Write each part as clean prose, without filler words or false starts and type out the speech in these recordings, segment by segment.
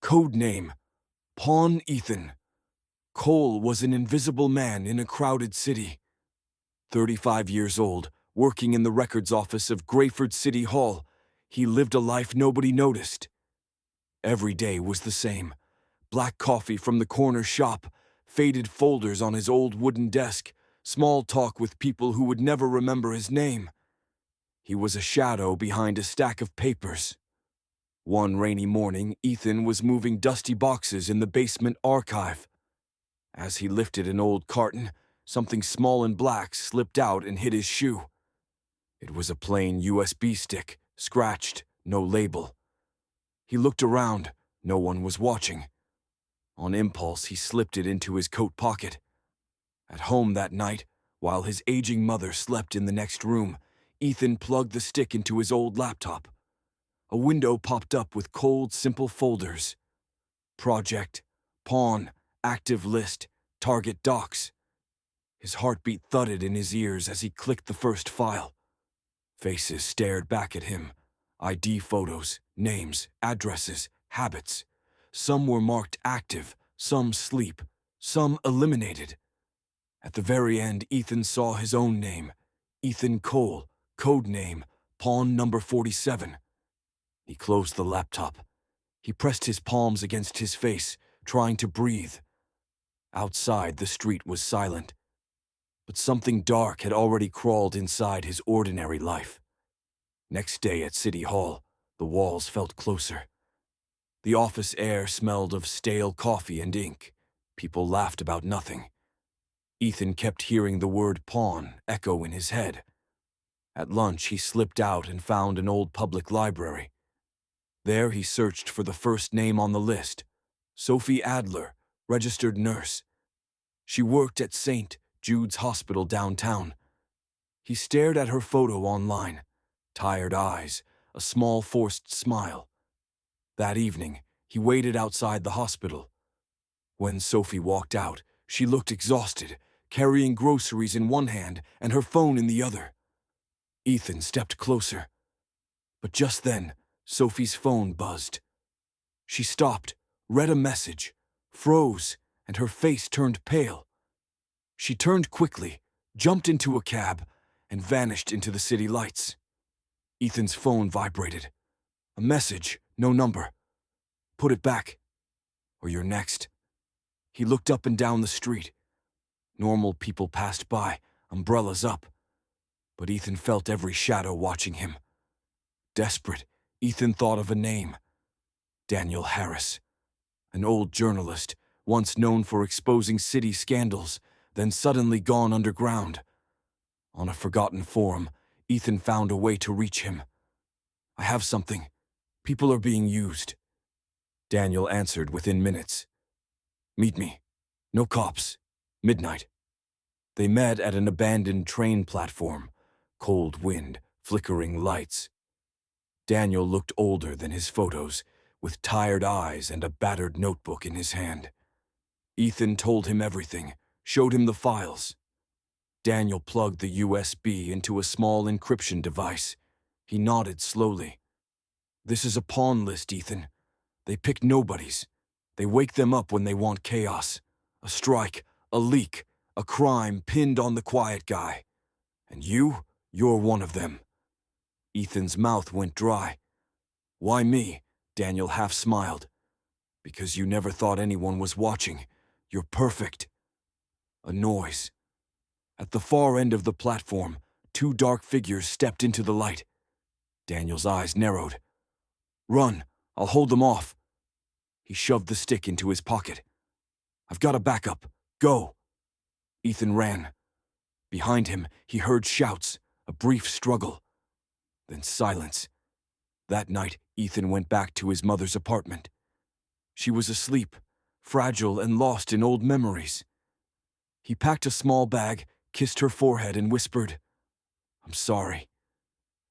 Code name, Pawn Ethan. Cole was an invisible man in a crowded city. 35 years old, working in the records office of Grayford City Hall, he lived a life nobody noticed. Every day was the same. Black coffee from the corner shop, faded folders on his old wooden desk, small talk with people who would never remember his name. He was a shadow behind a stack of papers. One rainy morning, Ethan was moving dusty boxes in the basement archive. As he lifted an old carton, something small and black slipped out and hit his shoe. It was a plain USB stick, scratched, no label. He looked around. No one was watching. On impulse, he slipped it into his coat pocket. At home that night, while his aging mother slept in the next room, Ethan plugged the stick into his old laptop. A window popped up with cold, simple folders. Project, Pawn, Active List, Target Docs. His heartbeat thudded in his ears as he clicked the first file. Faces stared back at him. ID photos, names, addresses, habits. Some were marked active, some sleep, some eliminated. At the very end, Ethan saw his own name, Ethan Cole, code name, Pawn number 47. He closed the laptop. He pressed his palms against his face, trying to breathe. Outside, the street was silent. But something dark had already crawled inside his ordinary life. Next day at City Hall, the walls felt closer. The office air smelled of stale coffee and ink. People laughed about nothing. Ethan kept hearing the word pawn echo in his head. At lunch, he slipped out and found an old public library. There he searched for the first name on the list, Sophie Adler, registered nurse. She worked at St. Jude's Hospital downtown. He stared at her photo online, tired eyes, a small forced smile. That evening, he waited outside the hospital. When Sophie walked out, she looked exhausted, carrying groceries in one hand and her phone in the other. Ethan stepped closer. But just then, Sophie's phone buzzed. She stopped, read a message, froze, and her face turned pale. She turned quickly, jumped into a cab, and vanished into the city lights. Ethan's phone vibrated. A message, no number. Put it back, or you're next. He looked up and down the street. Normal people passed by, umbrellas up. But Ethan felt every shadow watching him. Desperate, Ethan thought of a name. Daniel Harris. An old journalist, once known for exposing city scandals, then suddenly gone underground. On a forgotten forum, Ethan found a way to reach him. I have something. People are being used. Daniel answered within minutes. Meet me. No cops. Midnight. They met at an abandoned train platform. Cold wind, flickering lights. Daniel looked older than his photos, with tired eyes and a battered notebook in his hand. Ethan told him everything, showed him the files. Daniel plugged the USB into a small encryption device. He nodded slowly. This is a pawn list, Ethan. They pick nobodies. They wake them up when they want chaos. A strike, a leak, a crime pinned on the quiet guy. And you're one of them. Ethan's mouth went dry. Why me? Daniel half smiled. Because you never thought anyone was watching. You're perfect. A noise. At the far end of the platform, two dark figures stepped into the light. Daniel's eyes narrowed. Run, I'll hold them off. He shoved the stick into his pocket. I've got a backup. Go. Ethan ran. Behind him, he heard shouts, a brief struggle. Then silence. That night, Ethan went back to his mother's apartment. She was asleep, fragile and lost in old memories. He packed a small bag, kissed her forehead, and whispered, I'm sorry.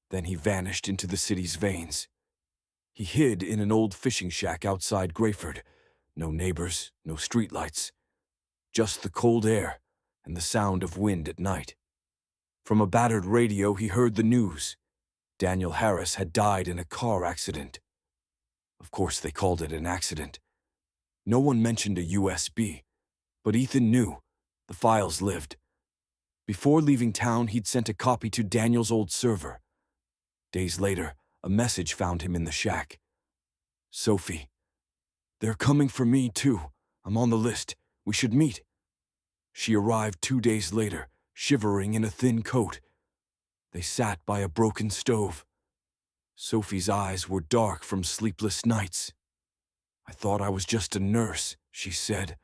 Then he vanished into the city's veins. He hid in an old fishing shack outside Grayford. No neighbors, no streetlights. Just the cold air and the sound of wind at night. From a battered radio, he heard the news. Daniel Harris had died in a car accident. Of course, they called it an accident. No one mentioned a USB, but Ethan knew the files lived. Before leaving town, he'd sent a copy to Daniel's old server. Days later, a message found him in the shack. Sophie, they're coming for me too. I'm on the list. We should meet. She arrived 2 days later, shivering in a thin coat. They sat by a broken stove. Sophie's eyes were dark from sleepless nights. I thought I was just a nurse, she said.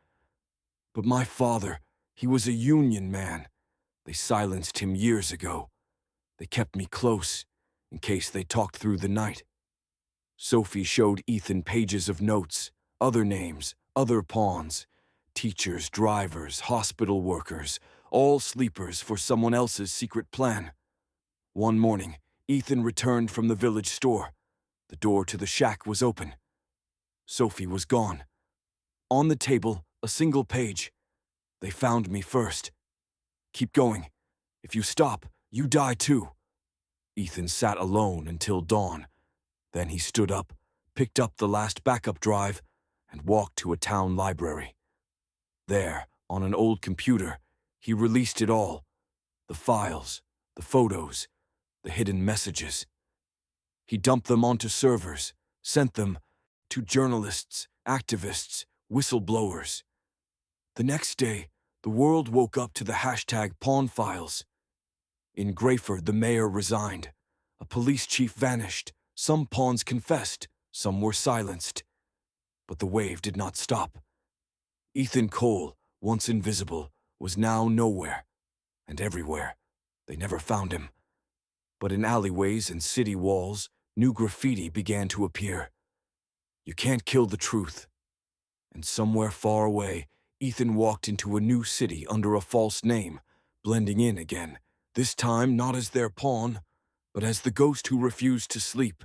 But my father, he was a union man. They silenced him years ago. They kept me close, in case they talked through the night. Sophie showed Ethan pages of notes, other names, other pawns, teachers, drivers, hospital workers, all sleepers for someone else's secret plan. One morning, Ethan returned from the village store. The door to the shack was open. Sophie was gone. On the table, a single page. They found me first. Keep going. If you stop, you die too. Ethan sat alone until dawn. Then he stood up, picked up the last backup drive, and walked to a town library. There, on an old computer, he released it all. The files, the photos, the hidden messages. He dumped them onto servers, sent them to journalists, activists, whistleblowers. The next day, the world woke up to the hashtag Pawn Files. In Grayford, the mayor resigned. A police chief vanished. Some pawns confessed, some were silenced. But the wave did not stop. Ethan Cole, once invisible, was now nowhere and everywhere. They never found him. But in alleyways and city walls, new graffiti began to appear. You can't kill the truth. And somewhere far away, Ethan walked into a new city under a false name, blending in again, this time not as their pawn, but as the ghost who refused to sleep,